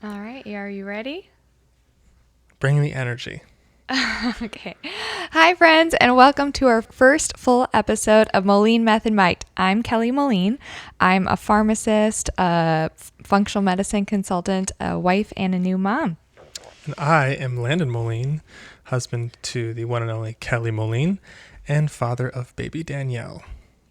All right, are you ready? Bring the energy. Okay. Hi, friends, and welcome to our first full episode of Moline Method Mic'd. I'm Kelly Moline. I'm a pharmacist, a functional medicine consultant, a wife, and a new mom. And I am Landon Moline, husband to the one and only Kelly Moline, and father of baby Danielle,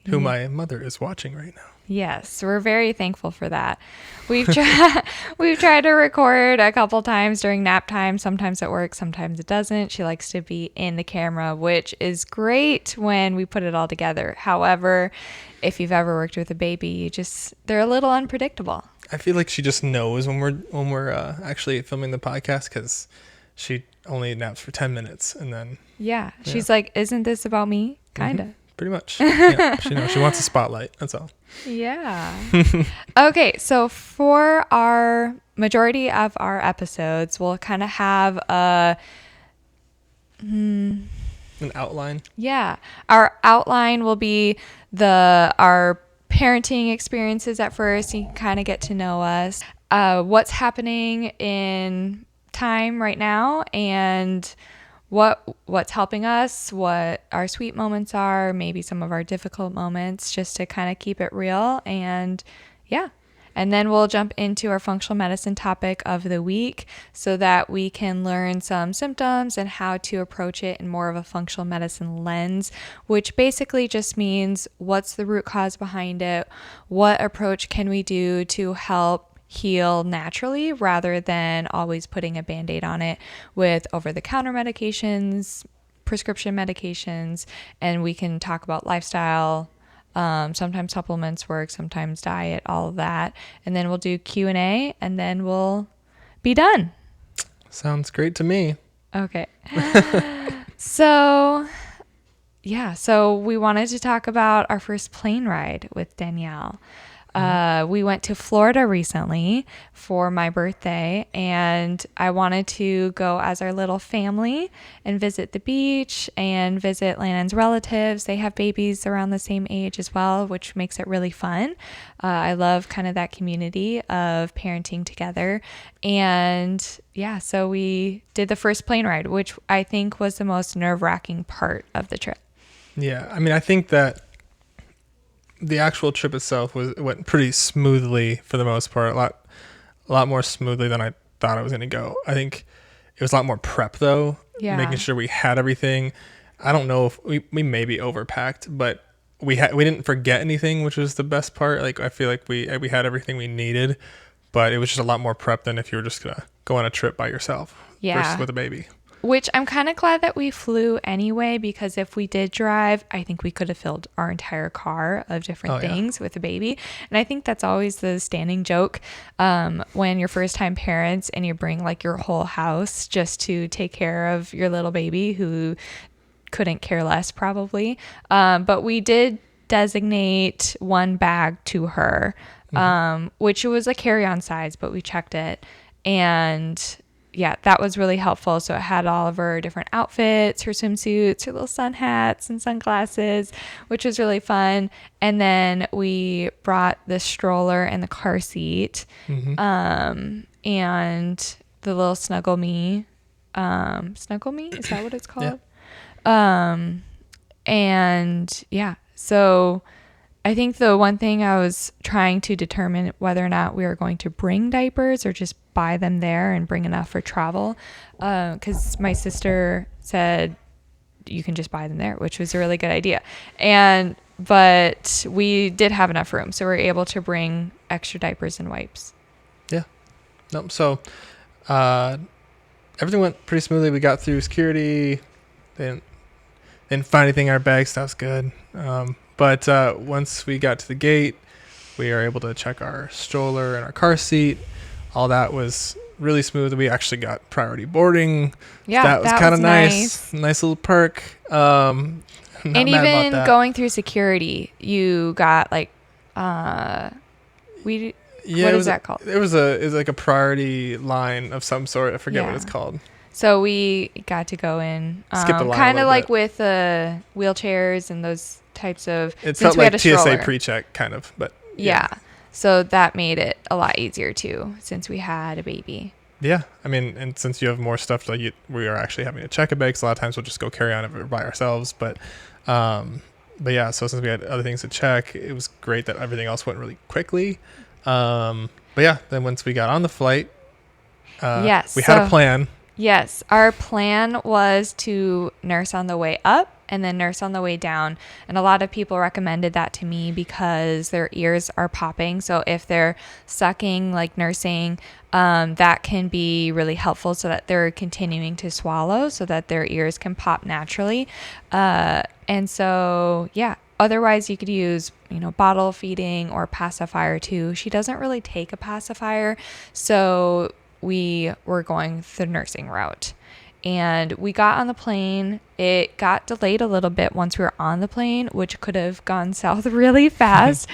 who my mother is watching right now. Yes, we're very thankful for that. We've tried to record a couple times during nap time. Sometimes it works, sometimes it doesn't. She likes to be in the camera, which is great when we put it all together. However, if you've ever worked with a baby, they're a little unpredictable. I feel like she just knows when we're actually filming the podcast because she only naps for 10 minutes and then She's like, "Isn't this about me?" Kinda. Mm-hmm. Pretty much. Yeah, she knows. She wants a spotlight. That's all. Yeah. Okay, so for our majority of our episodes, we'll kind of have an outline. Yeah. Our outline will be our parenting experiences at first. You can kind of get to know us, what's happening in time right now, and what's helping us, what our sweet moments are, maybe some of our difficult moments, just to kind of keep it real. And yeah. And then we'll jump into our functional medicine topic of the week so that we can learn some symptoms and how to approach it in more of a functional medicine lens, which basically just means what's the root cause behind it, what approach can we do to help heal naturally rather than always putting a Band-Aid on it with over-the-counter medications, prescription medications, and we can talk about lifestyle. Sometimes supplements work, sometimes diet, all of that. And then we'll do Q&A and then we'll be done. Sounds great to me. Okay. So we wanted to talk about our first plane ride with Danielle. We went to Florida recently for my birthday, and I wanted to go as our little family and visit the beach and visit Lannon's relatives. They have babies around the same age as well, which makes it really fun. I love kind of that community of parenting together. And yeah, so we did the first plane ride, which I think was the most nerve-wracking part of the trip. Yeah, I mean, I think that the actual trip itself went pretty smoothly for the most part. A lot more smoothly than I thought it was going to go. I think it was a lot more prep though. Yeah. Making sure we had everything. I don't know if we maybe overpacked, but we didn't forget anything, which was the best part. Like I feel like we had everything we needed, but it was just a lot more prep than if you were just gonna go on a trip by yourself. Yeah. Versus with a baby. Which I'm kind of glad that we flew anyway, because if we did drive, I think we could have filled our entire car of different things with a baby. And I think that's always the standing joke when you're first time parents and you bring like your whole house just to take care of your little baby who couldn't care less probably. But we did designate one bag to her, which was a carry-on size, but we checked it. And yeah, that was really helpful. So it had all of her different outfits, her swimsuits, her little sun hats and sunglasses, which was really fun. And then we brought the stroller and the car seat, and the little Snuggle Me. Snuggle Me? Is that what it's called? Yeah. And yeah, so I think the one thing I was trying to determine whether or not we were going to bring diapers or just buy them there and bring enough for travel, because my sister said you can just buy them there, which was a really good idea. But we did have enough room, so we were able to bring extra diapers and wipes. Yeah. Nope. So everything went pretty smoothly. We got through security. They didn't find anything in our bags. That was good. But once we got to the gate, we were able to check our stroller and our car seat. All that was really smooth. We actually got priority boarding. Yeah, that was kind of nice. Nice little perk. And even going through security, you got like, what is that called? It was like a priority line of some sort. I forget what it's called. So we got to go in, skip the line kind of like with wheelchairs and those types of. It felt like TSA pre-check kind of, but yeah. So that made it a lot easier too, since we had a baby. Yeah, I mean, and since you have more stuff, like we are actually having to check a bag, so a lot of times we'll just go carry on it by ourselves. But yeah, so since we had other things to check, it was great that everything else went really quickly. But yeah, then once we got on the flight, we had a plan. Yes, our plan was to nurse on the way up and then nurse on the way down. And a lot of people recommended that to me because their ears are popping. So if they're sucking, like nursing, that can be really helpful so that they're continuing to swallow so that their ears can pop naturally. And so, yeah, otherwise you could use, bottle feeding or pacifier too. She doesn't really take a pacifier. So we were going the nursing route. And we got on the plane. It got delayed a little bit once we were on the plane, which could have gone south really fast.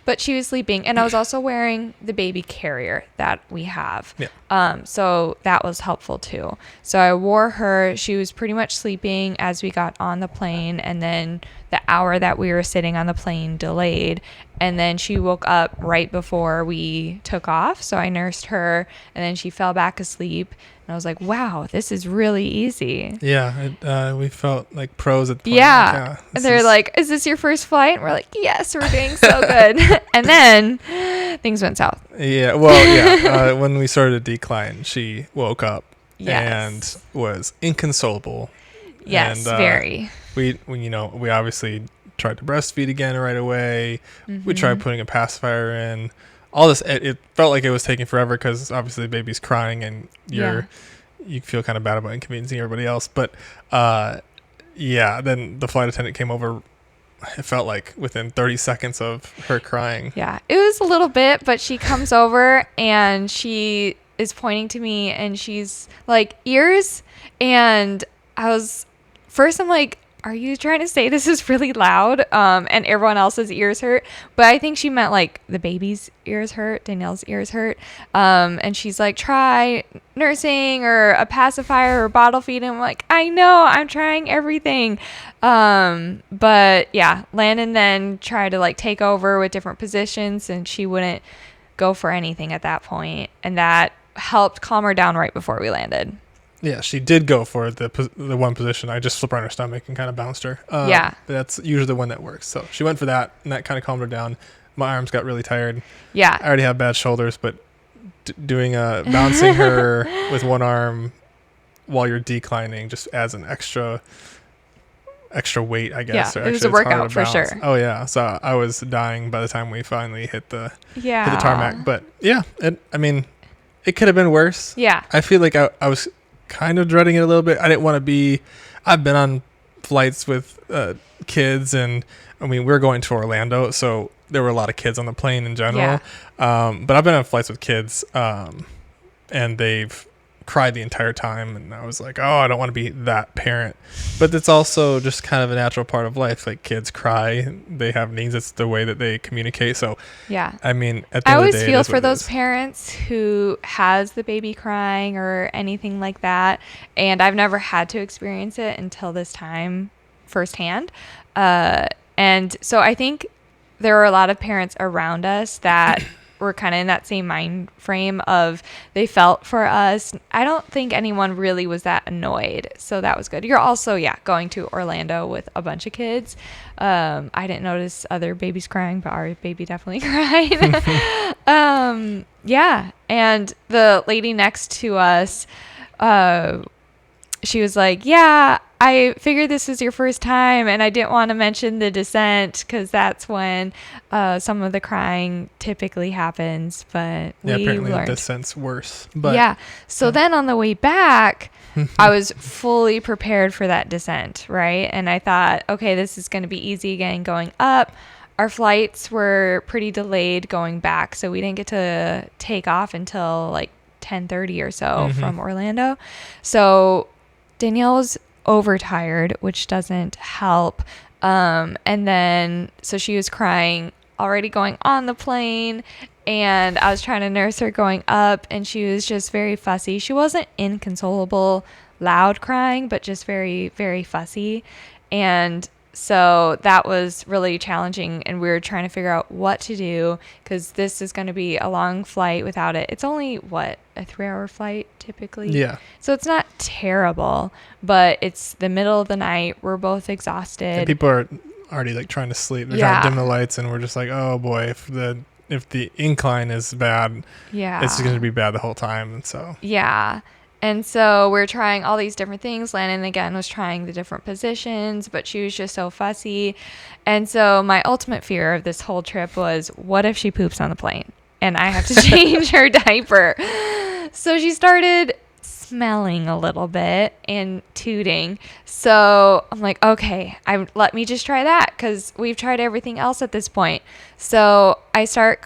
But she was sleeping. And I was also wearing the baby carrier that we have. Yeah. So that was helpful too. So I wore her. She was pretty much sleeping as we got on the plane. And then the hour that we were sitting on the plane delayed. And then she woke up right before we took off. So I nursed her. And then she fell back asleep. And I was like, wow, this is really easy. Yeah, we felt like pros at the point. Yeah. They're like, is this your first flight? And we're like, yes, we're doing so good. And then things went south. Yeah, well, yeah. When we started to decline, she woke up and was inconsolable. Yes, and, very. We obviously tried to breastfeed again right away. Mm-hmm. We tried putting a pacifier in. All this, it felt like it was taking forever because obviously the baby's crying and you feel kind of bad about inconveniencing everybody else. But then the flight attendant came over. It felt like within 30 seconds of her crying. Yeah, it was a little bit, but she comes over and she is pointing to me and she's like, ears. And I'm like, are you trying to say this is really loud? And everyone else's ears hurt. But I think she meant like the baby's ears hurt, Danielle's ears hurt. And she's like, try nursing or a pacifier or bottle feeding. I'm like, I know, I'm trying everything. But yeah, Landon then tried to like take over with different positions and she wouldn't go for anything at that point. And that helped calm her down right before we landed. Yeah, she did go for the one position. I just flipped her on her stomach and kind of bounced her. That's usually the one that works. So she went for that, and that kind of calmed her down. My arms got really tired. Yeah. I already have bad shoulders, but bouncing her with one arm while you're declining just adds an extra weight, I guess. Yeah, it was a workout for sure. Oh, yeah. So I was dying by the time we finally hit the tarmac. But, yeah, it could have been worse. Yeah. I feel like I was kind of dreading it a little bit. I didn't want to be. I've been on flights with kids, and we were going to Orlando, so there were a lot of kids on the plane in general. Yeah. But I've been on flights with kids, and they've cried the entire time, and I was like, oh, I don't want to be that parent. But it's also just kind of a natural part of life. Like, kids cry, they have needs. It's the way that they communicate. So yeah, at the end of the day, I always feel for those parents who has the baby crying or anything like that, and I've never had to experience it until this time firsthand. And so I think there are a lot of parents around us that were kind of in that same mind frame of they felt for us. I don't think anyone really was that annoyed, so that was good. You're also going to Orlando with a bunch of kids. I didn't notice other babies crying, but our baby definitely cried. And the lady next to us, she was like, I figured this is your first time, and I didn't want to mention the descent because that's when some of the crying typically happens. But apparently learned. The descent's worse. But So then on the way back, I was fully prepared for that descent, right? And I thought, okay, this is going to be easy again going up. Our flights were pretty delayed going back, so we didn't get to take off until like 10:30 or so from Orlando. So Danielle was overtired, which doesn't help. And then, so she was crying already going on the plane, and I was trying to nurse her going up, and she was just very fussy. She wasn't inconsolable, loud crying, but just very, very fussy. And So that was really challenging, and we were trying to figure out what to do because this is going to be a long flight without it. It's only, what, a 3-hour flight typically? Yeah. So it's not terrible, but it's the middle of the night. We're both exhausted. And people are already like trying to sleep. They're trying to dim the lights, and we're just like, oh boy, if the incline is bad, it's going to be bad the whole time. And so and so we're trying all these different things. Landon again was trying the different positions, but she was just so fussy. And so my ultimate fear of this whole trip was, what if she poops on the plane and I have to change her diaper? So she started smelling a little bit and tooting. So I'm like, okay, let me just try that, because we've tried everything else at this point. So I start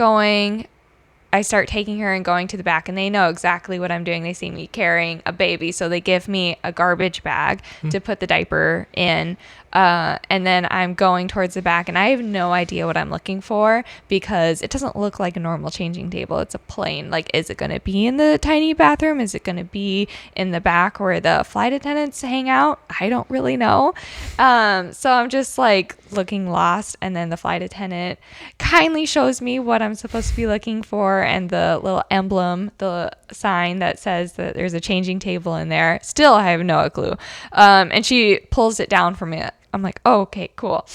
taking her and going to the back, and they know exactly what I'm doing. They see me carrying a baby, so they give me a garbage bag to put the diaper in. And then I'm going towards the back, and I have no idea what I'm looking for because it doesn't look like a normal changing table. It's a plane. Like, is it going to be in the tiny bathroom? Is it going to be in the back where the flight attendants hang out? I don't really know. So I'm just like looking lost, and then the flight attendant kindly shows me what I'm supposed to be looking for and the little emblem, the sign that says that there's a changing table in there. Still, I have no clue. And she pulls it down for me. I'm like, oh, okay, cool.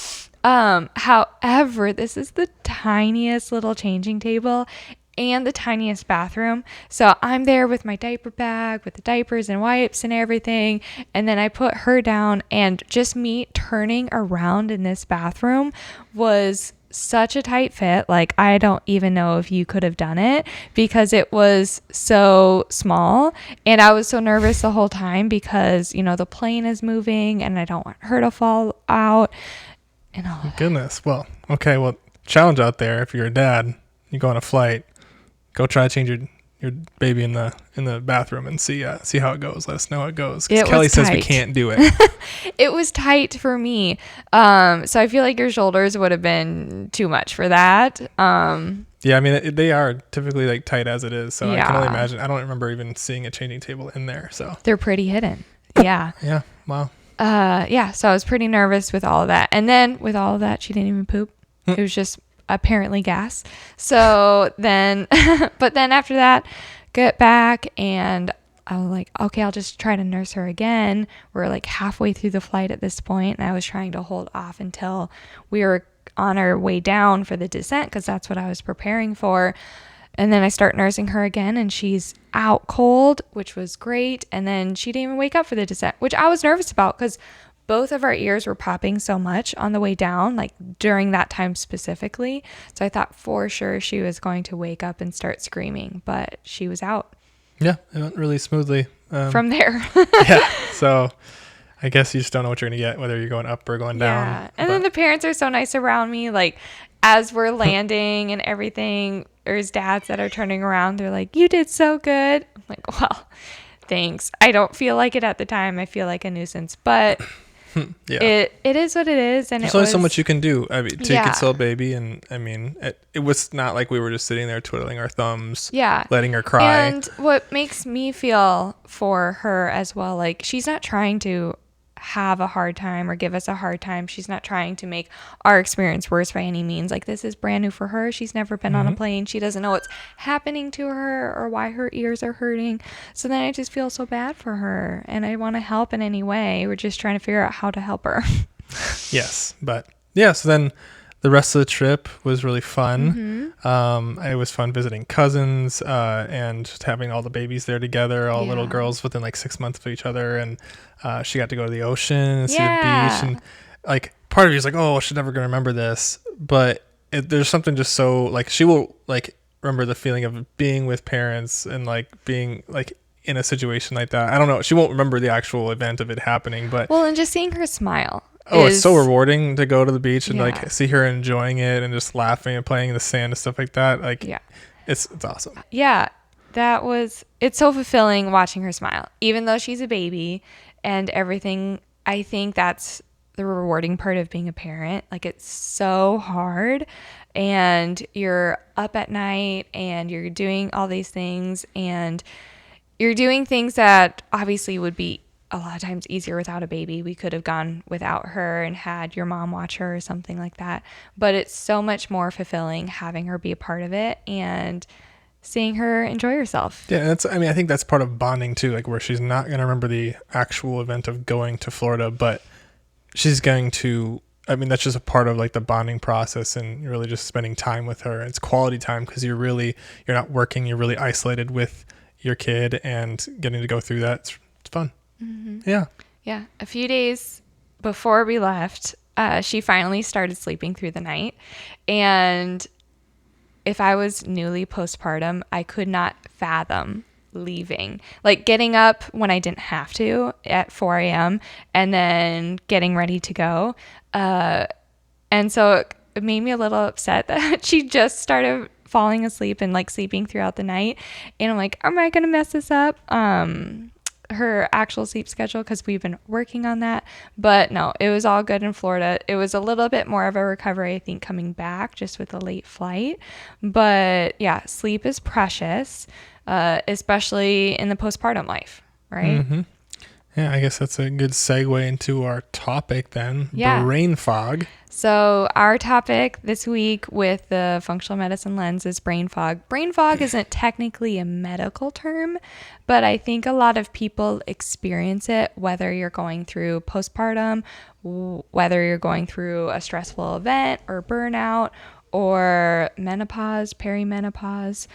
However, this is the tiniest little changing table and the tiniest bathroom. So I'm there with my diaper bag with the diapers and wipes and everything. And then I put her down, and just me turning around in this bathroom was such a tight fit. Like, I don't even know if you could have done it because it was so small, and I was so nervous the whole time because, the plane is moving and I don't want her to fall out and all that. Goodness. Well, okay. Well, challenge out there. If you're a dad, you go on a flight, go try to change your baby in the bathroom and see how it goes. Let us know how it goes. Because Kelly says we can't do it. It was tight for me. So I feel like your shoulders would have been too much for that. Yeah, I mean, they are typically like tight as it is. So I can only imagine. I don't remember even seeing a changing table in there. So they're pretty hidden. Yeah. Yeah. Wow. So I was pretty nervous with all of that. And then with all of that, she didn't even poop. It was just apparently gas. So then, but then after that, get back, and I was like, okay, I'll just try to nurse her again. We're like halfway through the flight at this point, and I was trying to hold off until we were on our way down for the descent, because that's what I was preparing for. And then I start nursing her again, and she's out cold, which was great. And then she didn't even wake up for the descent, which I was nervous about because both of our ears were popping so much on the way down, like during that time specifically. So I thought for sure she was going to wake up and start screaming, but she was out. Yeah, it went really smoothly. From there. Yeah, so I guess you just don't know what you're going to get, whether you're going up or going down. Yeah, and then the parents are so nice around me. Like, as we're landing and everything, there's dads that are turning around. They're like, you did so good. I'm like, well, thanks. I don't feel like it at the time. I feel like a nuisance, but yeah, it is what it is. And there's only so much you can do. I mean, to console baby, and I mean, it was not like we were just sitting there twiddling our thumbs, letting her cry. And what makes me feel for her as well, like, she's not trying to have a hard time or give us a hard time. She's not trying to make our experience worse by any means. Like, this is brand new for her. She's never been on a plane. She doesn't know what's happening to her or why her ears are hurting. So then I just feel so bad for her, and I want to help in any way. We're just trying to figure out how to help her. Yes, but yeah, so then the rest of the trip was really fun. It was fun visiting cousins and just having all the babies there together, all little girls within like 6 months of each other. And she got to go to the ocean and see the beach. And like, part of you is like, oh, she's never going to remember this. But there's something just so, like, she will like remember the feeling of being with parents and like being like in a situation like that. I don't know. She won't remember the actual event of it happening, but and just seeing her smile. It's so rewarding to go to the beach and like see her enjoying it and just laughing and playing in the sand and stuff like that. Like, it's awesome. Yeah, it's so fulfilling watching her smile, even though she's a baby and everything. I think that's the rewarding part of being a parent. Like, it's so hard, and you're up at night and you're doing all these things, and you're doing things that obviously would be a lot of times easier without a baby. We could have gone without her and had your mom watch her or something like that. But it's so much more fulfilling having her be a part of it and seeing her enjoy herself. Yeah, I think that's part of bonding too, like where she's not going to remember the actual event of going to Florida, but she's going to, that's just a part of like the bonding process, and you're really just spending time with her. It's quality time because you're not working, you're really isolated with your kid and getting to go through that. It's fun. Mm-hmm. Yeah. Yeah. A few days before we left, she finally started sleeping through the night. And if I was newly postpartum, I could not fathom leaving, like getting up when I didn't have to at 4 a.m. and then getting ready to go. And so it made me a little upset that she just started falling asleep and like sleeping throughout the night. And I'm like, am I going to mess this up? Her actual sleep schedule, because we've been working on that. But no, it was all good in Florida. It was a little bit more of a recovery, I think, coming back just with the late flight. But yeah, sleep is precious, especially in the postpartum life, right? Mm-hmm. Yeah, I guess that's a good segue into our topic then. Yeah. Brain fog. So our topic this week with the functional medicine lens is brain fog. Brain fog isn't technically a medical term, but I think a lot of people experience it, whether you're going through postpartum, whether you're going through a stressful event or burnout or menopause, perimenopause.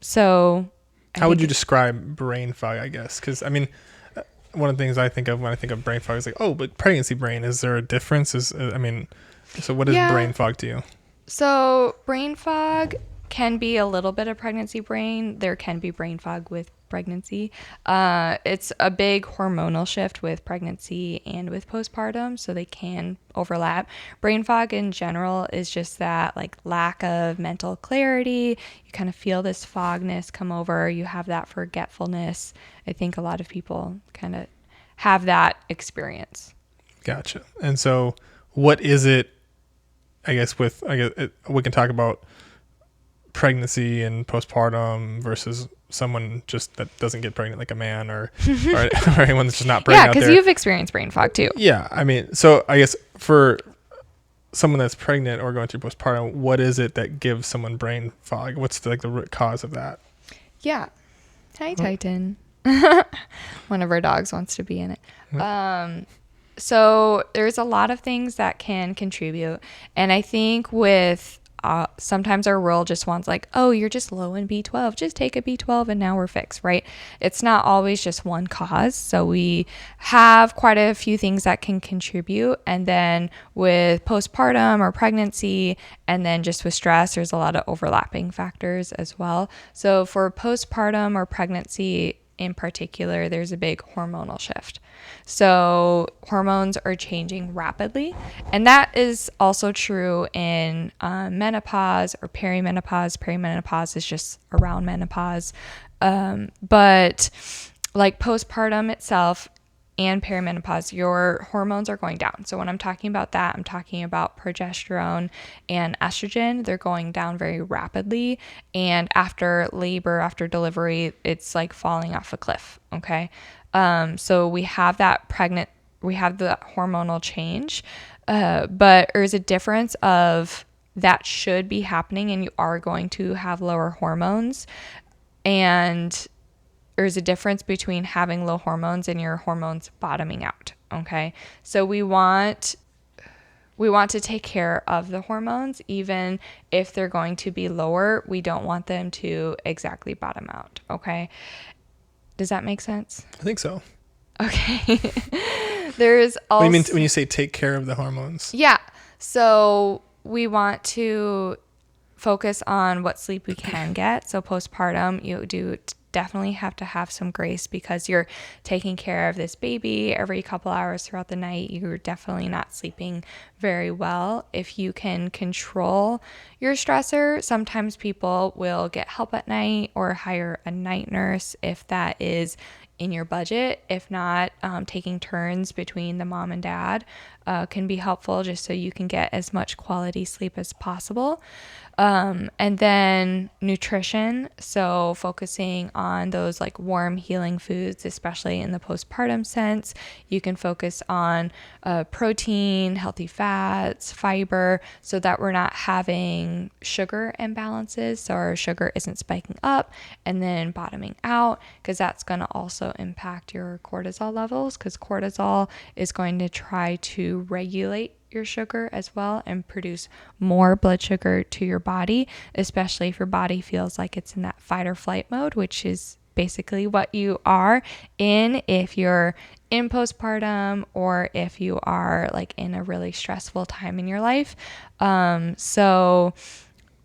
So how would you describe brain fog, I guess? Because, one of the things I think of when I think of brain fog is like, oh, but pregnancy brain, is there a difference? So what is brain fog to you? So brain fog can be a little bit of pregnancy brain. There can be brain fog with pregnancy. It's a big hormonal shift with pregnancy and with postpartum, so they can overlap. Brain fog in general is just that like lack of mental clarity. You kind of feel this fogness come over. You have that forgetfulness. I think a lot of people kind of have that experience. Gotcha. And so what is it, we can talk about pregnancy and postpartum versus someone just that doesn't get pregnant, like a man or anyone that's just not pregnant. Yeah, because you've experienced brain fog too. Yeah, so I guess for someone that's pregnant or going through postpartum, what is it that gives someone brain fog? What's the root cause of that? Yeah. Hi, Titan. One of our dogs wants to be in it. So there's a lot of things that can contribute, and I think with sometimes our world just wants like, oh, you're just low in B12, just take a B12 and now we're fixed, right? It's not always just one cause. So we have quite a few things that can contribute. And then with postpartum or pregnancy, and then just with stress, there's a lot of overlapping factors as well. So for postpartum or pregnancy in particular, there's a big hormonal shift. So hormones are changing rapidly, and that is also true in menopause or perimenopause. Perimenopause is just around menopause, but like postpartum itself and perimenopause, your hormones are going down. So when I'm talking about that, I'm talking about progesterone and estrogen. They're going down very rapidly. And after labor, after delivery, it's like falling off a cliff. Okay. So we have the hormonal change, but there's a difference of that should be happening and you are going to have lower hormones, and there's a difference between having low hormones and your hormones bottoming out. Okay. So we want to take care of the hormones, even if they're going to be lower. We don't want them to exactly bottom out. Okay. Does that make sense? I think so. Okay. There's also... What do you mean when you say take care of the hormones? Yeah. So we want to focus on what sleep we can get. So postpartum, you do definitely have to have some grace because you're taking care of this baby every couple hours throughout the night. You're definitely not sleeping very well. If you can control your stressor, sometimes people will get help at night or hire a night nurse if that is in your budget. If not, taking turns between the mom and dad can be helpful just so you can get as much quality sleep as possible. And then nutrition, so focusing on those like warm healing foods, especially in the postpartum sense. You can focus on protein, healthy fats, fiber, so that we're not having sugar imbalances. So our sugar isn't spiking up and then bottoming out, because that's going to also impact your cortisol levels, because cortisol is going to try to regulate your sugar as well and produce more blood sugar to your body, especially if your body feels like it's in that fight or flight mode, which is basically what you are in if you're in postpartum or if you are like in a really stressful time in your life. So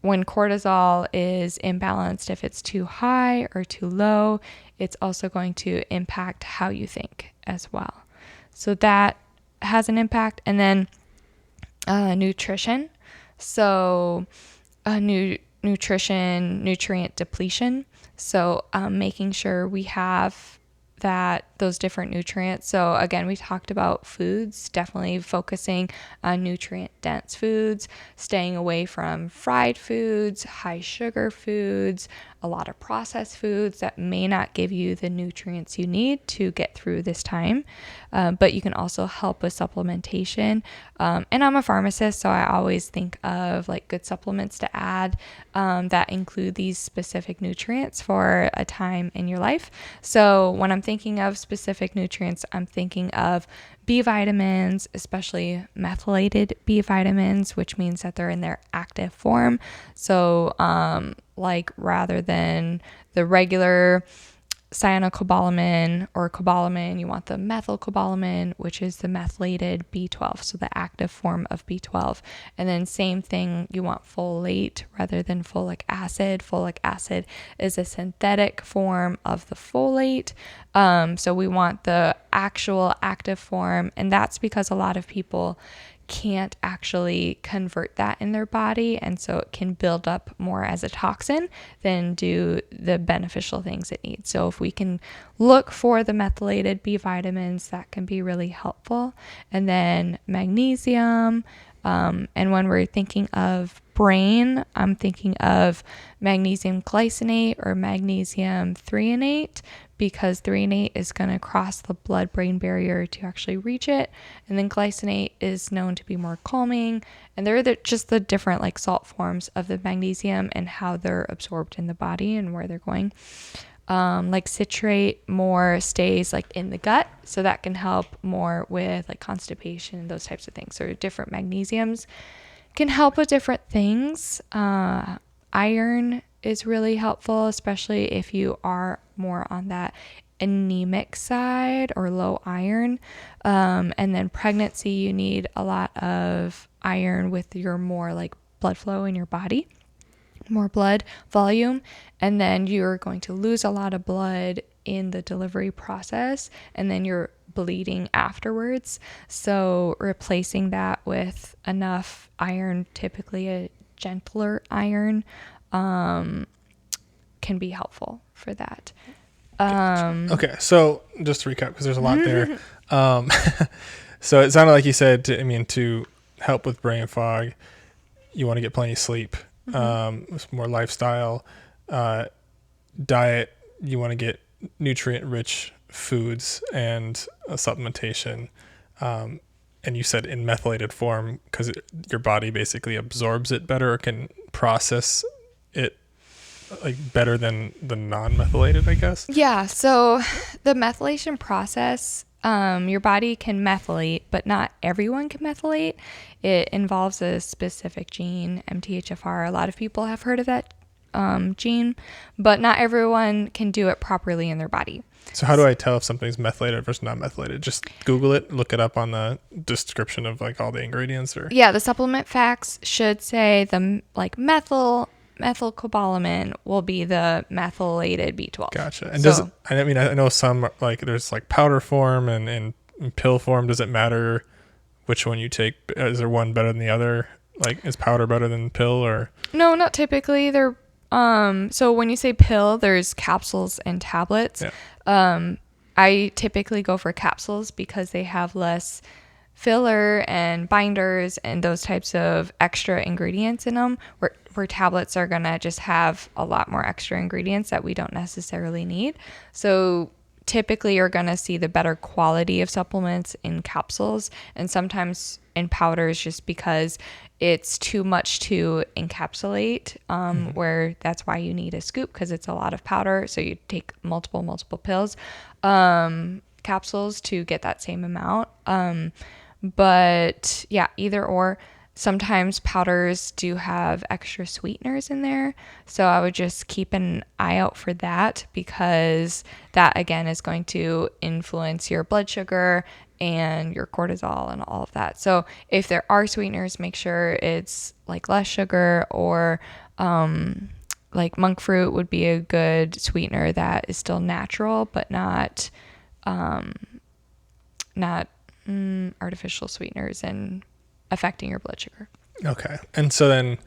when cortisol is imbalanced, if it's too high or too low, it's also going to impact how you think as well. So that has an impact. And then nutrition. So nutrition, nutrient depletion. So making sure we have those different nutrients. So again, we talked about foods, definitely focusing on nutrient dense foods, staying away from fried foods, high sugar foods, a lot of processed foods that may not give you the nutrients you need to get through this time. But you can also help with supplementation. And I'm a pharmacist, so I always think of like good supplements to add that include these specific nutrients for a time in your life. So when I'm thinking of specific nutrients, I'm thinking of B vitamins, especially methylated B vitamins, which means that they're in their active form. So like rather than the regular cyanocobalamin or cobalamin, you want the methylcobalamin, which is the methylated B12, so the active form of B12. And then same thing, you want folate rather than folic acid. Folic acid is a synthetic form of the folate. So we want the actual active form, and that's because a lot of people can't actually convert that in their body, and so it can build up more as a toxin than do the beneficial things it needs. So if we can look for the methylated B vitamins, that can be really helpful. And then magnesium, and when we're thinking of brain, I'm thinking of magnesium glycinate or magnesium threonate, because threonate is going to cross the blood-brain barrier to actually reach it. And then glycinate is known to be more calming. And they're just the different like salt forms of the magnesium and how they're absorbed in the body and where they're going. Like citrate more stays like in the gut, so that can help more with like constipation and those types of things. So different magnesiums can help with different things. Iron is really helpful, especially if you are more on that anemic side or low iron. And then pregnancy, you need a lot of iron with your more like blood flow in your body, more blood volume. And then you're going to lose a lot of blood in the delivery process, and then you're bleeding afterwards. So replacing that with enough iron, typically a gentler iron, can be helpful for that. Okay, so just to recap, because there's a lot there. So it sounded like you said, to help with brain fog, you want to get plenty of sleep, more lifestyle, diet, you want to get nutrient-rich foods and supplementation. And you said in methylated form, because your body basically absorbs it better or can process it like better than the non-methylated, I guess. Yeah. So the methylation process, your body can methylate, but not everyone can methylate. It involves a specific gene, MTHFR. A lot of people have heard of that gene, but not everyone can do it properly in their body. So how do I tell if something's methylated versus not methylated? Just Google it, look it up on the description of like all the ingredients, or yeah, the supplement facts should say the like methylcobalamin will be the methylated B12. Gotcha. And I know some like there's like powder form and in pill form. Does it matter which one you take? Is there one better than the other? Like is powder better than pill or? No, not typically. They're so when you say pill, there's capsules and tablets. Yeah. I typically go for capsules because they have less filler and binders and those types of extra ingredients in them. where tablets are going to just have a lot more extra ingredients that we don't necessarily need. So typically you're going to see the better quality of supplements in capsules and sometimes in powders, just because it's too much to encapsulate, where that's why you need a scoop, because it's a lot of powder. So you take multiple pills, capsules to get that same amount. But yeah, either or. Sometimes powders do have extra sweeteners in there. So I would just keep an eye out for that, because that again is going to influence your blood sugar and your cortisol and all of that. So if there are sweeteners, make sure it's like less sugar, or like monk fruit would be a good sweetener that is still natural, but not artificial sweeteners and affecting your blood sugar. Okay. And so then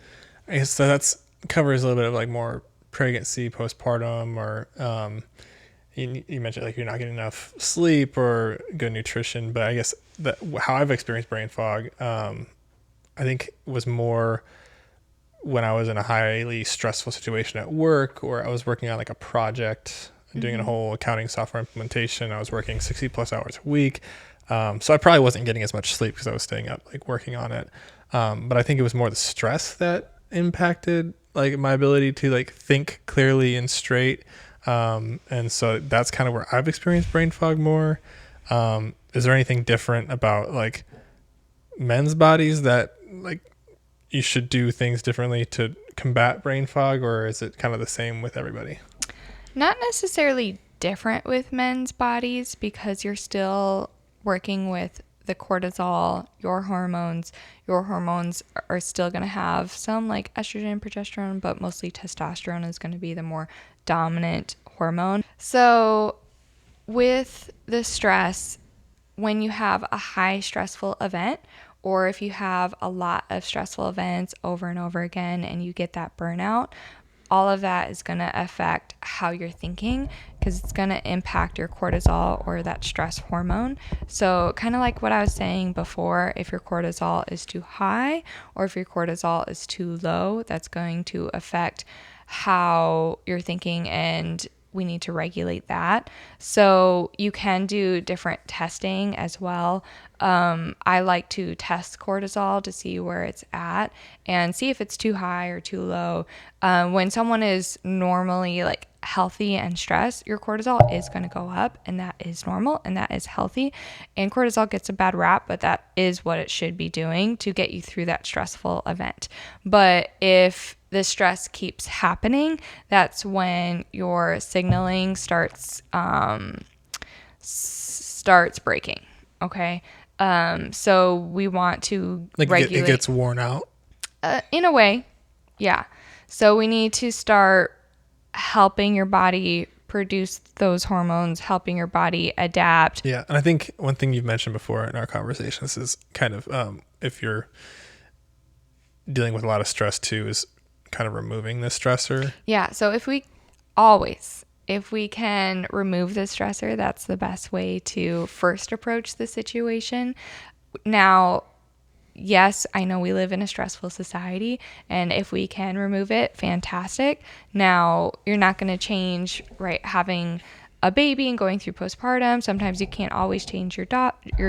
I guess that's covers a little bit of like more pregnancy, postpartum, or you mentioned like you're not getting enough sleep or good nutrition, but I guess that how I've experienced brain fog, I think was more when I was in a highly stressful situation at work, or I was working on like a project, doing a whole accounting software implementation. I was working 60 plus hours a week. So I probably wasn't getting as much sleep because I was staying up like working on it. But I think it was more the stress that impacted like my ability to like think clearly and straight. And so that's kind of where I've experienced brain fog more. Is there anything different about like men's bodies that like you should do things differently to combat brain fog, or is it kind of the same with everybody? Not necessarily different with men's bodies, because you're still working with the cortisol, your hormones are still going to have some like estrogen, progesterone, but mostly testosterone is going to be the more dominant hormone. So with the stress, when you have a high stressful event, or if you have a lot of stressful events over and over again and you get that burnout, all of that is going to affect how you're thinking, because it's going to impact your cortisol, or that stress hormone. So kind of like what I was saying before, if your cortisol is too high or if your cortisol is too low, that's going to affect how you're thinking, and we need to regulate that. So you can do different testing as well. I like to test cortisol to see where it's at and see if it's too high or too low. When someone is normally like healthy and stressed, your cortisol is going to go up, and that is normal and that is healthy. And cortisol gets a bad rap, but that is what it should be doing to get you through that stressful event. But if the stress keeps happening, that's when your signaling starts breaking. Okay. So we want to like regulate. It gets worn out. In a way. Yeah. So we need to start helping your body produce those hormones, helping your body adapt. Yeah. And I think one thing you've mentioned before in our conversations is kind of, if you're dealing with a lot of stress too, is kind of removing the stressor. Yeah. So if we can remove the stressor, that's the best way to first approach the situation. Now, yes, I know we live in a stressful society, and if we can remove it, fantastic. Now, you're not going to change, right, having a baby and going through postpartum. Sometimes you can't always change your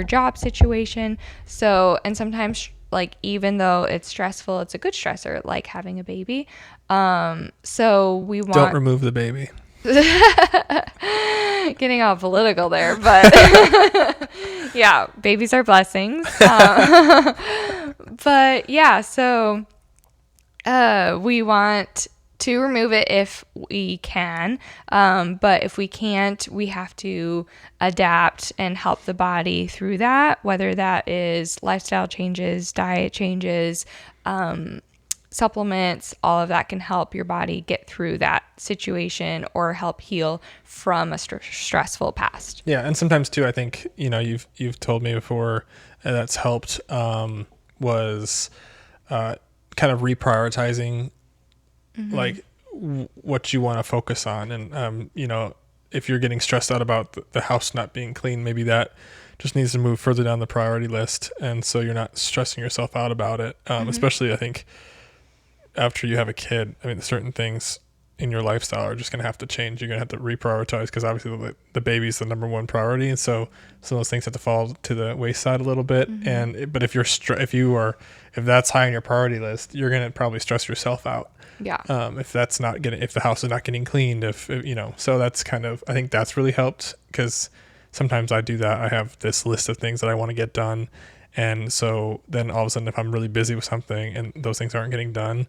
job situation. So, and sometimes like even though it's stressful, it's a good stressor, like having a baby. So we want... Don't remove the baby. Getting all political there, but yeah, babies are blessings. But yeah, so we want to remove it if we can, but if we can't, we have to adapt and help the body through that, whether that is lifestyle changes, diet changes, supplements. All of that can help your body get through that situation or help heal from a stressful past. Yeah, and sometimes too, I think you've told me before that's helped was kind of reprioritizing like what you want to focus on, and if you're getting stressed out about the house not being clean, maybe that just needs to move further down the priority list, and so you're not stressing yourself out about it. Especially I think after you have a kid, I mean, certain things in your lifestyle are just going to have to change. You're going to have to reprioritize because obviously the baby's the number one priority. And so some of those things have to fall to the wayside a little bit. But if if that's high on your priority list, you're going to probably stress yourself out. Yeah. If the house is not getting cleaned, so that's I think that's really helped, because sometimes I do that. I have this list of things that I want to get done. And so then all of a sudden, if I'm really busy with something and those things aren't getting done,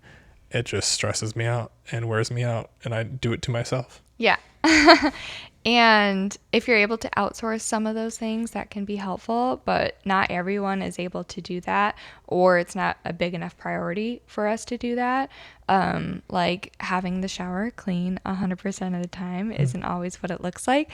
it just stresses me out and wears me out, and I do it to myself. Yeah. And if you're able to outsource some of those things, that can be helpful, but not everyone is able to do that, or it's not a big enough priority for us to do that. Like having the shower clean 100% of the time isn't always what it looks like.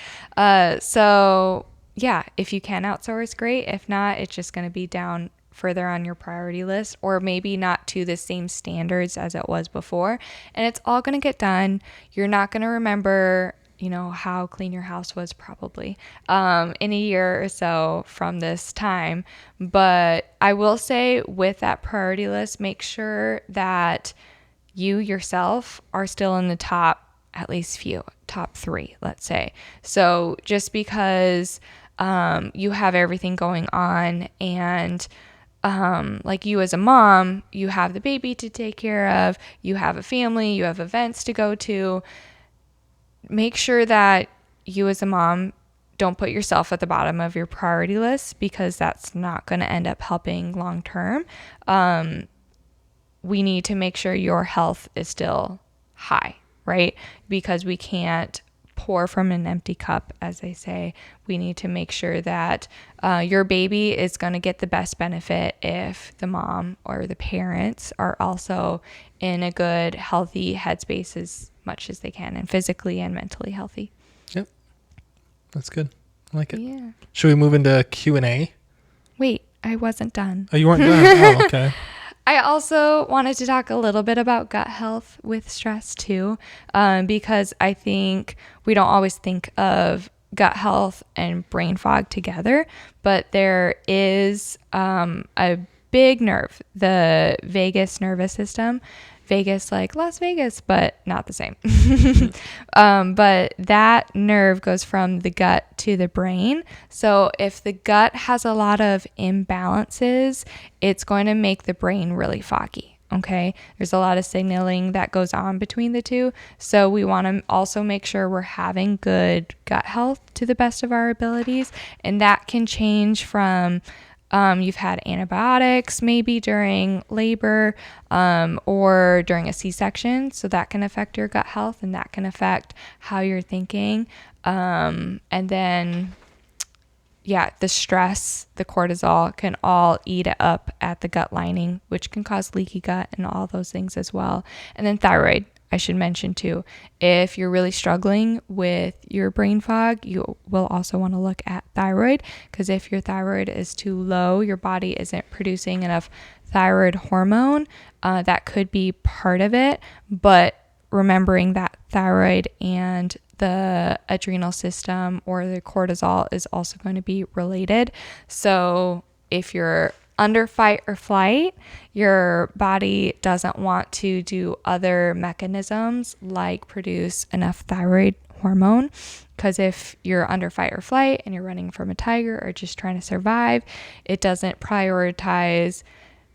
So yeah, if you can outsource, great. If not, it's just going to be down further on your priority list, or maybe not to the same standards as it was before. And it's all going to get done. You're not going to remember, how clean your house was probably in a year or so from this time. But I will say, with that priority list, make sure that you yourself are still in the top, at least top 3, let's say. So just because you have everything going on, and like you as a mom, you have the baby to take care of, you have a family, you have events to go to, make sure that you as a mom don't put yourself at the bottom of your priority list, because that's not going to end up helping long term. We need to make sure your health is still high, right? Because we can't pour from an empty cup, as they say. We need to make sure that your baby is going to get the best benefit if the mom or the parents are also in a good, healthy headspace as much as they can, and physically and mentally healthy. Yep. That's good. I like it. Yeah. Should we move into Q&A? Wait, I wasn't done. Oh, you weren't done? Oh, okay. I also wanted to talk a little bit about gut health with stress too, because I think we don't always think of gut health and brain fog together, but there is a big nerve, the vagus nervous system. Vegas, like Las Vegas, but not the same. But that nerve goes from the gut to the brain. So if the gut has a lot of imbalances, it's going to make the brain really foggy. Okay. There's a lot of signaling that goes on between the two. So we want to also make sure we're having good gut health to the best of our abilities. And that can change from you've had antibiotics maybe during labor or during a C-section. So that can affect your gut health, and that can affect how you're thinking. And then, the stress, the cortisol can all eat up at the gut lining, which can cause leaky gut and all those things as well. And then thyroid, I should mention too. If you're really struggling with your brain fog, you will also want to look at thyroid, because if your thyroid is too low, your body isn't producing enough thyroid hormone. That could be part of it, but remembering that thyroid and the adrenal system or the cortisol is also going to be related. So if you're under fight or flight, your body doesn't want to do other mechanisms like produce enough thyroid hormone, because if you're under fight or flight and you're running from a tiger or just trying to survive, it doesn't prioritize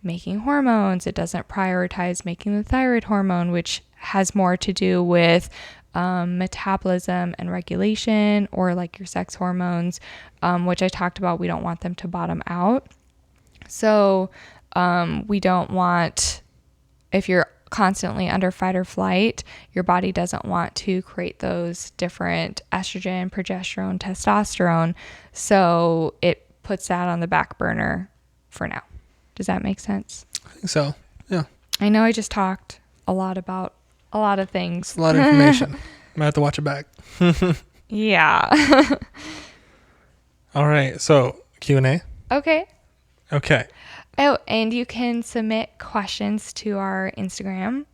making hormones. It doesn't prioritize making the thyroid hormone, which has more to do with metabolism and regulation, or like your sex hormones, which I talked about. We don't want them to bottom out. So we don't want, if you're constantly under fight or flight, your body doesn't want to create those different estrogen, progesterone, testosterone. So it puts that on the back burner for now. Does that make sense? I think so. Yeah. I know I just talked a lot about a lot of things. It's a lot of information. I might have to watch it back. Yeah. All right. So Q&A. Okay. Okay. Oh, and you can submit questions to our Instagram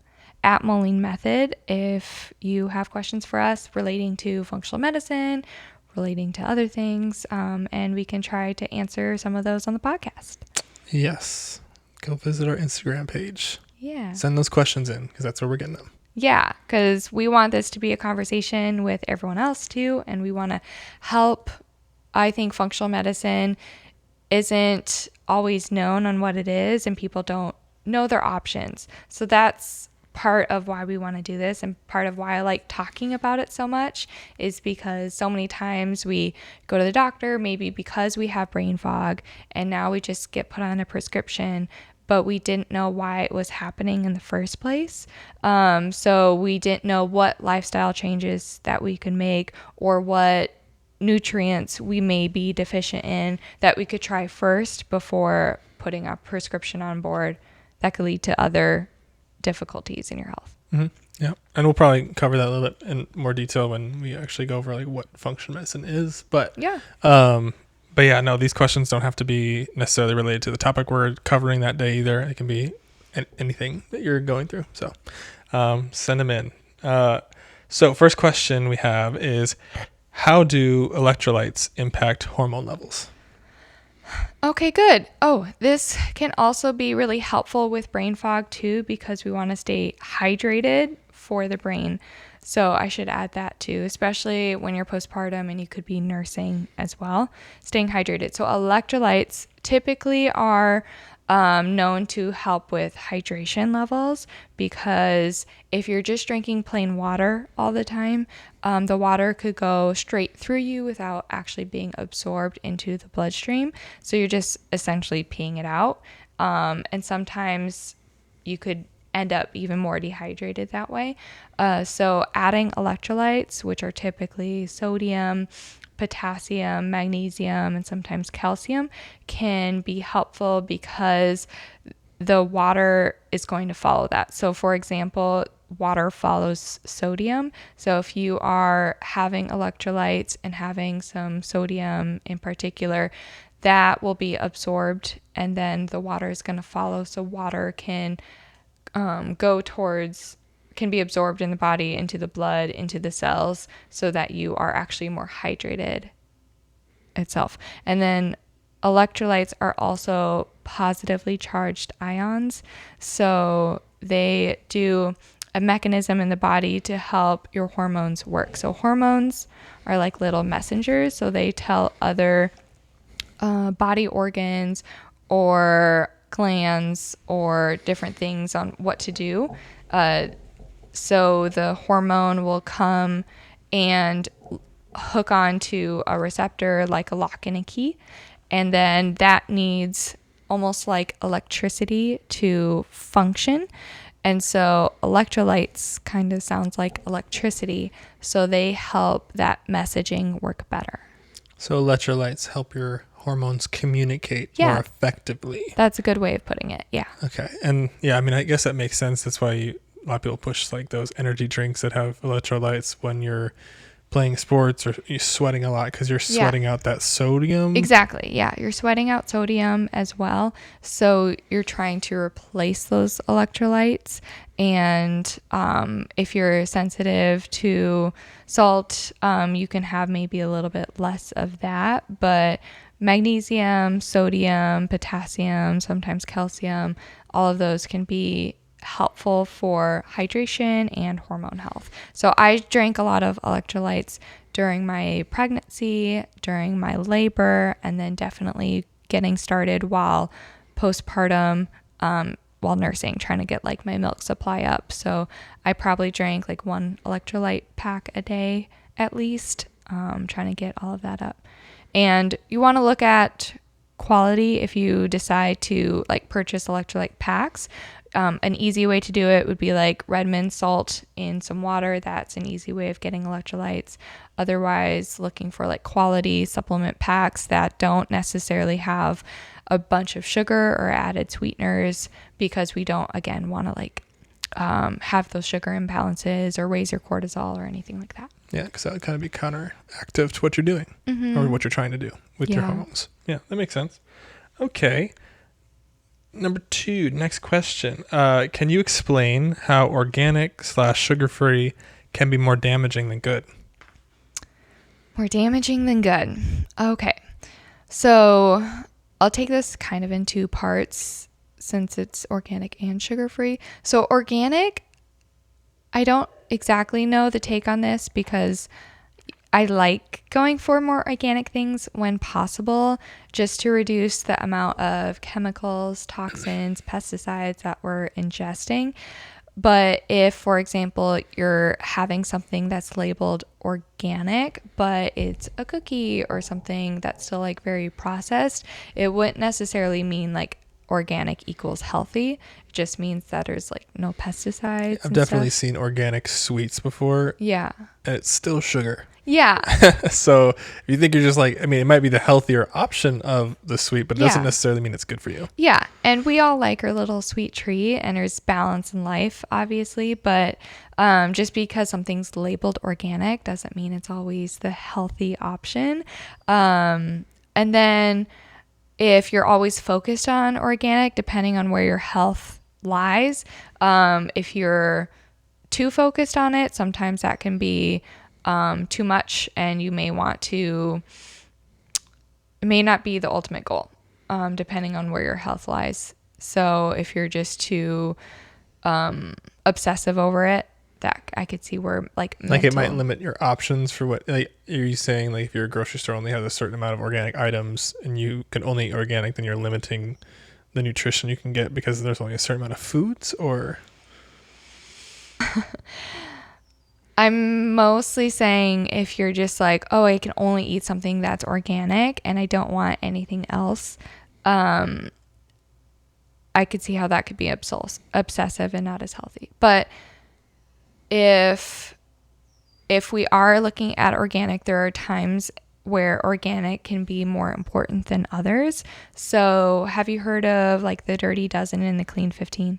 at Moline Method if you have questions for us relating to functional medicine, relating to other things, and we can try to answer some of those on the podcast. Yes. Go visit our Instagram page. Yeah. Send those questions in because that's where we're getting them. Yeah, because we want this to be a conversation with everyone else too, and we want to help. I think functional medicine isn't always known on what it is, and people don't know their options. So that's part of why we want to do this, and part of why I like talking about it so much is because so many times we go to the doctor, maybe because we have brain fog, and now we just get put on a prescription, but we didn't know why it was happening in the first place. So we didn't know what lifestyle changes that we could make or what nutrients we may be deficient in that we could try first before putting a prescription on board that could lead to other difficulties in your health. Mm-hmm. Yeah. And we'll probably cover that a little bit in more detail when we actually go over like what functional medicine is. But yeah, no, these questions don't have to be necessarily related to the topic we're covering that day either. It can be anything that you're going through. So send them in. So first question we have is, how do electrolytes impact hormone levels? Okay, good. Oh, this can also be really helpful with brain fog too, because we want to stay hydrated for the brain. So I should add that too, especially when you're postpartum and you could be nursing as well, staying hydrated. So electrolytes typically are known to help with hydration levels, because if you're just drinking plain water all the time, the water could go straight through you without actually being absorbed into the bloodstream. So you're just essentially peeing it out. And sometimes you could end up even more dehydrated that way. So adding electrolytes, which are typically sodium, potassium, magnesium, and sometimes calcium, can be helpful because the water is going to follow that. So for example, water follows sodium. So if you are having electrolytes and having some sodium in particular, that will be absorbed and then the water is going to follow. So water can can be absorbed in the body, into the blood, into the cells, so that you are actually more hydrated itself. And then electrolytes are also positively charged ions. So they do a mechanism in the body to help your hormones work. So hormones are like little messengers. So they tell other body organs or glands or different things on what to do. So the hormone will come and hook onto a receptor like a lock and a key. And then that needs almost like electricity to function. And so electrolytes kind of sounds like electricity. So they help that messaging work better. So electrolytes help your hormones communicate more effectively. That's a good way of putting it. Yeah. Okay. And yeah, I mean, I guess that makes sense. That's why a lot of people push like those energy drinks that have electrolytes when you're playing sports or you're sweating a lot, because you're sweating out that sodium. Exactly. Yeah. You're sweating out sodium as well. So you're trying to replace those electrolytes. And if you're sensitive to salt, you can have maybe a little bit less of that. But magnesium, sodium, potassium, sometimes calcium, all of those can be helpful for hydration and hormone health. So I drank a lot of electrolytes during my pregnancy, during my labor, and then definitely getting started while postpartum, while nursing, trying to get like my milk supply up. So I probably drank like 1 electrolyte pack a day at least, trying to get all of that up. And you want to look at quality if you decide to like purchase electrolyte packs. An easy way to do it would be like Redmond salt in some water. That's an easy way of getting electrolytes. Otherwise, looking for like quality supplement packs that don't necessarily have a bunch of sugar or added sweeteners, because we don't, again, want to like have those sugar imbalances or raise your cortisol or anything like that. Yeah, because that would kind of be counteractive to what you're doing or what you're trying to do with your hormones. Yeah, that makes sense. Okay. Number 2, next question. Can you explain how organic / sugar-free can be more damaging than good? More damaging than good. Okay. So I'll take this kind of in 2 parts. since it's organic and sugar-free. So organic, I don't exactly know the take on this because I like going for more organic things when possible, just to reduce the amount of chemicals, toxins, pesticides that we're ingesting. But if, for example, you're having something that's labeled organic, but it's a cookie or something that's still like very processed, it wouldn't necessarily mean like organic equals healthy. It just means that there's like no pesticides. I've definitely seen organic sweets before. Yeah. And it's still sugar. Yeah. So if you think you're just like, I mean, it might be the healthier option of the sweet, but it doesn't necessarily mean it's good for you. Yeah. And we all like our little sweet treat, and there's balance in life, obviously. But just because something's labeled organic doesn't mean it's always the healthy option. And then if you're always focused on organic, depending on where your health lies, if you're too focused on it, sometimes that can be too much, and you may want to, it may not be the ultimate goal, depending on where your health lies. So if you're just too obsessive over it, that I could see where like it might limit your options for what, like, are you saying like if your grocery store only has a certain amount of organic items and you can only eat organic, then you're limiting the nutrition you can get because there's only a certain amount of foods? Or I'm mostly saying if you're just like, oh, I can only eat something that's organic and I don't want anything else, I could see how that could be obsessive and not as healthy. But if we are looking at organic, there are times where organic can be more important than others. So have you heard of like the Dirty Dozen and the Clean 15?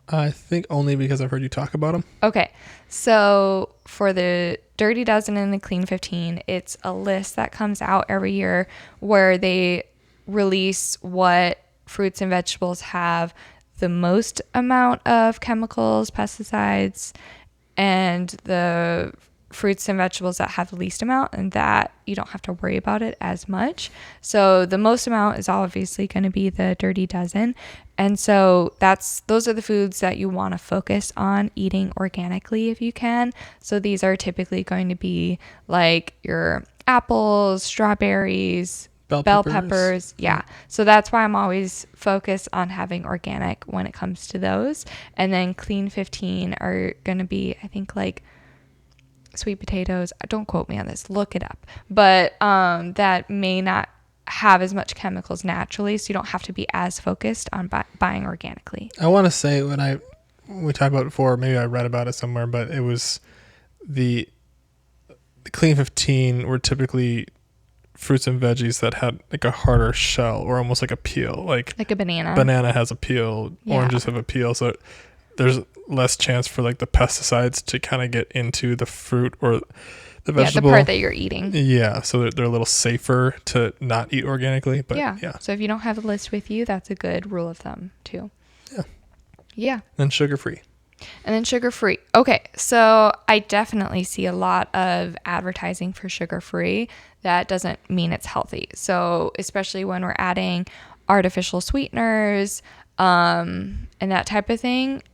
I think only because I've heard you talk about them. Okay. So for the Dirty Dozen and the Clean 15, it's a list that comes out every year where they release what fruits and vegetables have the most amount of chemicals, pesticides, and the fruits and vegetables that have the least amount, and that you don't have to worry about it as much. So the most amount is obviously going to be the Dirty Dozen. And so those are the foods that you want to focus on eating organically if you can. So these are typically going to be like your apples, strawberries, bell peppers. Yeah. So that's why I'm always focused on having organic when it comes to those. And then Clean 15 are going to be, I think, like sweet potatoes. Don't quote me on this. Look it up. But that may not have as much chemicals naturally, so you don't have to be as focused on buying organically. I want to say we talked about it before, maybe I read about it somewhere, but it was the Clean 15 were typically fruits and veggies that had like a harder shell or almost like a peel, like a banana. Banana has a peel, oranges have a peel, so there's less chance for like the pesticides to kind of get into the fruit or the vegetable. Yeah, the part that you're eating. Yeah, so they're a little safer to not eat organically. But yeah. So if you don't have a list with you, that's a good rule of thumb too. Yeah. And sugar-free. And then sugar-free. Okay, so I definitely see a lot of advertising for sugar-free. That doesn't mean it's healthy. So especially when we're adding artificial sweeteners and that type of thing,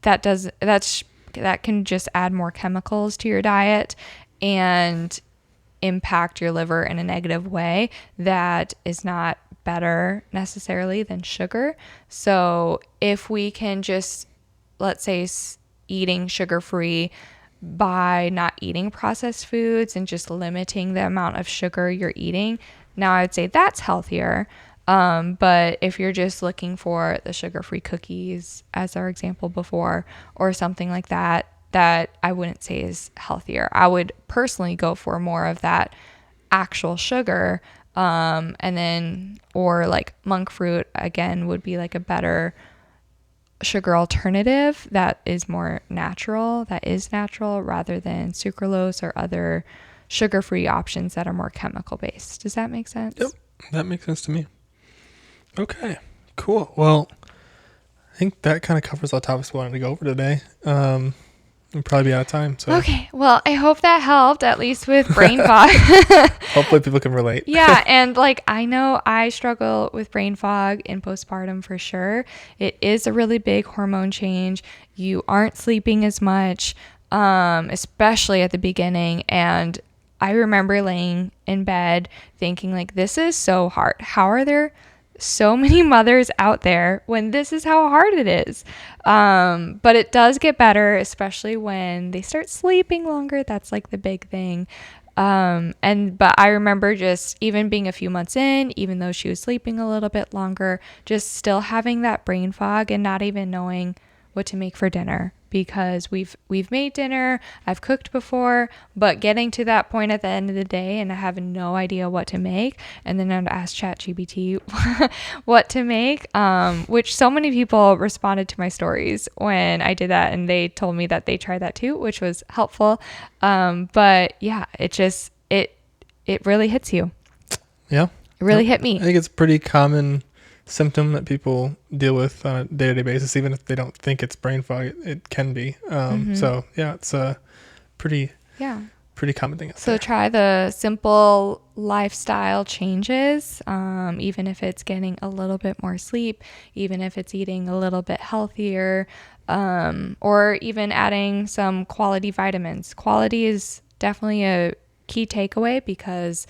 that can just add more chemicals to your diet and impact your liver in a negative way that is not better necessarily than sugar. So if we can just, let's say, eating sugar-free by not eating processed foods and just limiting the amount of sugar you're eating, now I would say that's healthier. But if you're just looking for the sugar-free cookies, as our example before, or something like that I wouldn't say is healthier. I would personally go for more of that actual sugar, and then, or like monk fruit, again, would be like a better sugar alternative that is more natural, rather than sucralose or other sugar-free options that are more chemical-based. Does that make sense? Yep, that makes sense to me. Okay, cool. Well, I think that kind of covers all topics we wanted to go over today. We'll probably be out of time. So okay, well, I hope that helped, at least with brain fog. Hopefully people can relate. Yeah, and like I know I struggle with brain fog in postpartum for sure. It is a really big hormone change. You aren't sleeping as much, especially at the beginning. And I remember laying in bed thinking like, this is so hard. How are there so many mothers out there when this is how hard it is? But it does get better, especially when they start sleeping longer. That's like the big thing. But I remember just even being a few months in, even though she was sleeping a little bit longer, just still having that brain fog and not even knowing what to make for dinner, because we've made dinner, I've cooked before, but getting to that point at the end of the day and I have no idea what to make, and then I'd ask ChatGPT what to make, which so many people responded to my stories when I did that, and they told me that they tried that too, which was helpful. But yeah, it really hits you. Yeah, it really hit me. I think it's a pretty common symptom that people deal with on a day-to-day basis, even if they don't think it's brain fog. It can be. So yeah, it's a pretty common thing. So try the simple lifestyle changes, even if it's getting a little bit more sleep, even if it's eating a little bit healthier, or even adding some quality vitamins. Quality is definitely a key takeaway, because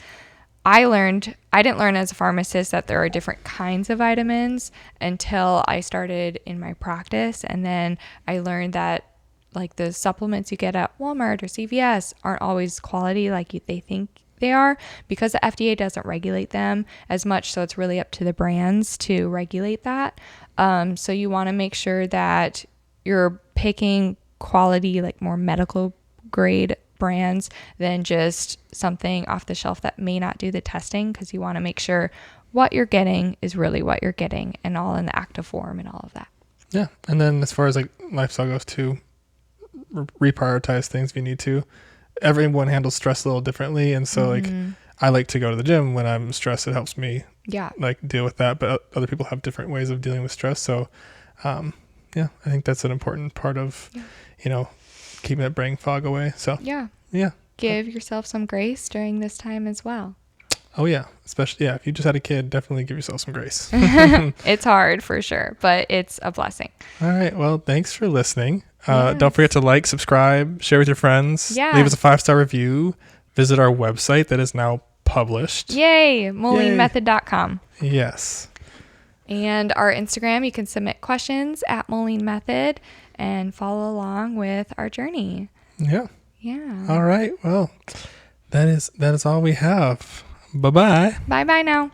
I didn't learn as a pharmacist that there are different kinds of vitamins until I started in my practice. And then I learned that like the supplements you get at Walmart or CVS aren't always quality like they think they are, because the FDA doesn't regulate them as much. So it's really up to the brands to regulate that. So you want to make sure that you're picking quality, like more medical grade brands than just something off the shelf that may not do the testing, because you want to make sure what you're getting is really what you're getting and all in the active form and all of that. Yeah. And then as far as like lifestyle goes too, reprioritize things if you need to. Everyone handles stress a little differently, and so like I like to go to the gym when I'm stressed. It helps me like deal with that, but other people have different ways of dealing with stress. So I think that's an important part of keeping that brain fog away. So yeah, give yourself some grace during this time as well. Oh yeah, especially if you just had a kid, definitely give yourself some grace. It's hard for sure, but it's a blessing. All right, well, thanks for listening. Don't forget to like, subscribe, share with your friends. Leave us a 5-star review. Visit our website that is now published. Yay, molinemethod.com. Yes. And our Instagram, you can submit questions at Moline Method and follow along with our journey. Yeah. All right. Well, that is all we have. Bye-bye. Bye-bye now.